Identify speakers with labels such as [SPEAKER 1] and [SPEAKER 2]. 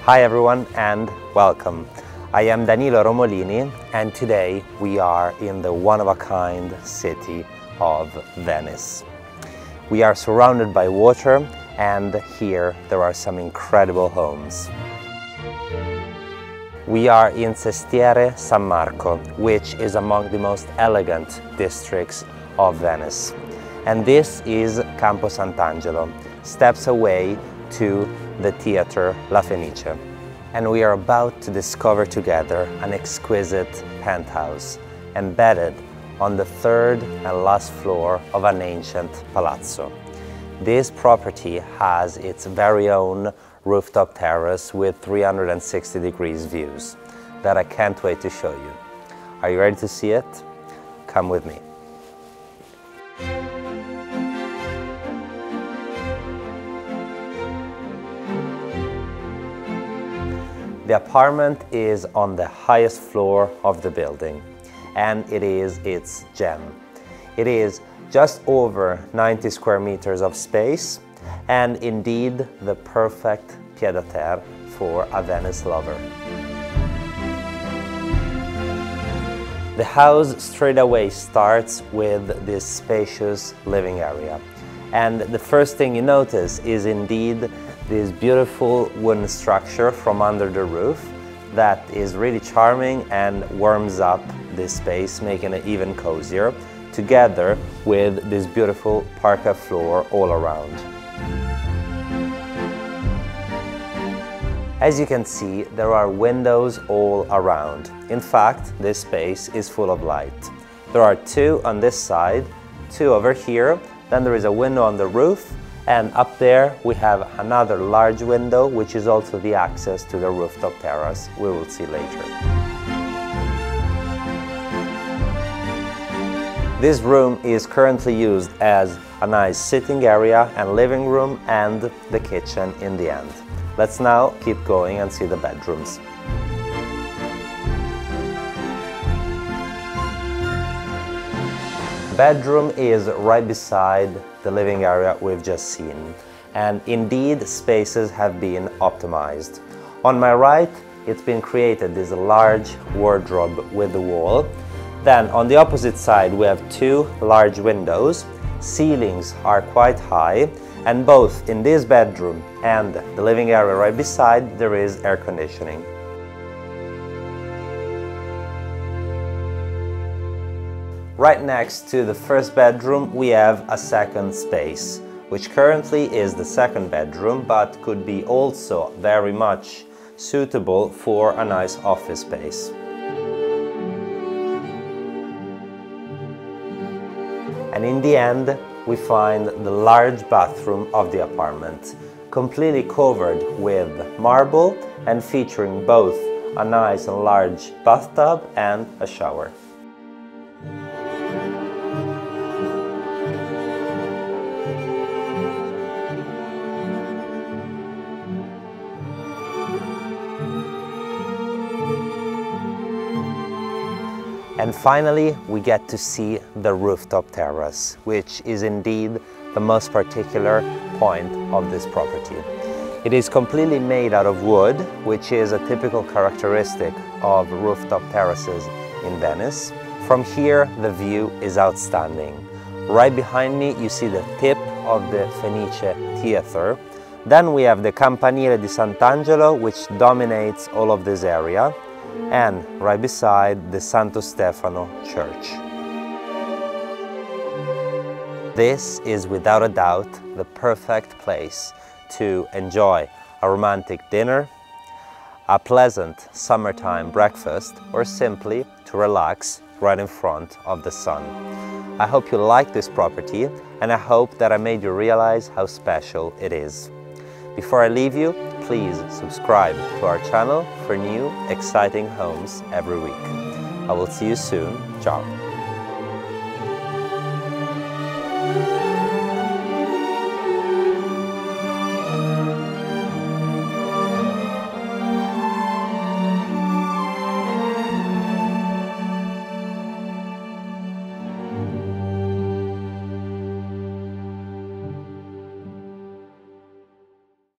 [SPEAKER 1] Hi everyone and welcome. I am Danilo Romolini and today we are in the one-of-a-kind city of Venice. We are surrounded by water and here there are some incredible homes. We are in Sestiere, San Marco, which is among the most elegant districts of Venice. And this is Campo Sant'Angelo, steps away to the theater La Fenice. And we are about to discover together an exquisite penthouse embedded on the third and last floor of an ancient palazzo. This property has its very own rooftop terrace with 360 degrees views that I can't wait to show you. Are you ready to see it? Come with me. The apartment is on the highest floor of the building and it is its gem. It is just over 90 square meters of space and indeed the perfect pied-à-terre for a Venice lover. The house straight away starts with this spacious living area. And the first thing you notice is indeed this beautiful wooden structure from under the roof that is really charming and warms up this space, making it even cozier, together with this beautiful parquet floor all around. As you can see, there are windows all around. In fact, this space is full of light. There are two on this side, two over here, then there is a window on the roof, and up there we have another large window which is also the access to the rooftop terrace we will see later. This room is currently used as a nice sitting area and living room and the kitchen in the end. Let's now keep going and see the bedrooms. The bedroom is right beside the living area we've just seen, and indeed spaces have been optimized. On my right, it's been created this large wardrobe with the wall. Then on the opposite side we have two large windows. Ceilings are quite high, and both in this bedroom and the living area right beside there is air conditioning. Right next to the first bedroom we have a second space, which currently is the second bedroom but could be also very much suitable for a nice office space. And in the end we find the large bathroom of the apartment, completely covered with marble and featuring both a nice and large bathtub and a shower. And finally, we get to see the rooftop terrace, which is indeed the most particular point of this property. It is completely made out of wood, which is a typical characteristic of rooftop terraces in Venice. From here, the view is outstanding. Right behind me, you see the tip of the Fenice theater. Then we have the Campanile di Sant'Angelo, which dominates all of this area. And right beside the Santo Stefano church. This is without a doubt the perfect place to enjoy a romantic dinner, a pleasant summertime breakfast, or simply to relax right in front of the sun. I hope you like this property and I hope that I made you realize how special it is. Before I leave you, please subscribe to our channel for new, exciting homes every week. I will see you soon. Ciao.